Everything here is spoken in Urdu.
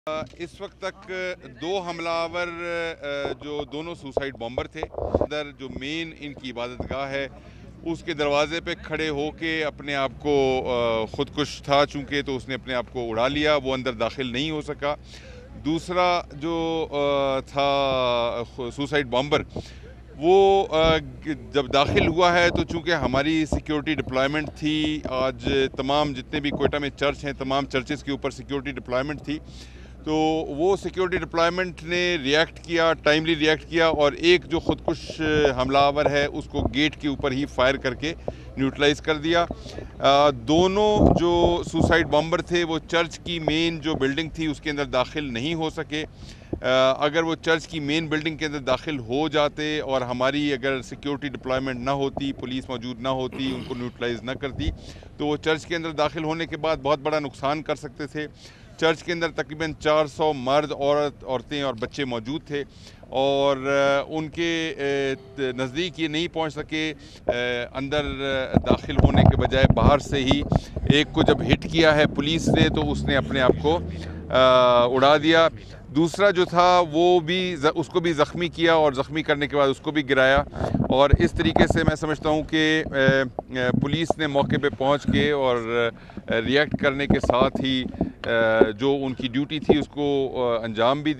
اس وقت تک دو حملہ جو دونوں سوسائڈ بامبر تھے، اندر جو مین ان کی عبادت گاہ ہے اس کے دروازے پہ کھڑے ہو کے اپنے آپ کو خودکش تھا، چونکہ تو اس نے اپنے آپ کو اڑا لیا، وہ اندر داخل نہیں ہو سکا۔ دوسرا جو تھا سوسائڈ بامبر، وہ جب داخل ہوا ہے تو چونکہ ہماری سیکیورٹی ڈپلائمنٹ تھی، آج تمام جتنے بھی کوئٹہ میں چرچ ہیں تمام چرچز کے اوپر سیکیورٹی ڈپلائمنٹ تھی، تو وہ سیکیورٹی ڈپلائمنٹ نے ریئیکٹ کیا، ٹائملی ریئیکٹ کیا، اور ایک جو خودکش حملہ آور ہے اس کو گیٹ کے اوپر ہی فائر کر کے نیوٹرلائز کر دیا۔ دونوں جو سوسائڈ بامبر تھے وہ چرچ کی مین جو بلڈنگ تھی اس کے اندر داخل نہیں ہو سکے۔ اگر وہ چرچ کی مین بلڈنگ کے اندر داخل ہو جاتے اور ہماری اگر سیکیورٹی ڈپلائمنٹ نہ ہوتی، پولیس موجود نہ ہوتی، ان کو نیوٹرلائز نہ کرتی، تو وہ چرچ کے اندر داخل ہونے کے بعد بہت بڑا نقصان کر سکتے تھے۔ چرچ کے اندر تقریباً 400 مرد، عورتیں اور بچے موجود تھے، اور ان کے نزدیک یہ نہیں پہنچ سکے۔ اندر داخل ہونے کے بجائے باہر سے ہی ایک کو جب ہٹ کیا ہے پولیس نے تو اس نے اپنے آپ کو اڑا دیا۔ دوسرا جو تھا وہ بھی اس کو بھی زخمی کیا، اور زخمی کرنے کے بعد اس کو بھی گرایا، اور اس طریقے سے میں سمجھتا ہوں کہ پولیس نے موقع پہ پہنچ کے اور ریئیکٹ کرنے کے ساتھ ہی جو ان کی ڈیوٹی تھی اس کو انجام بھی دی۔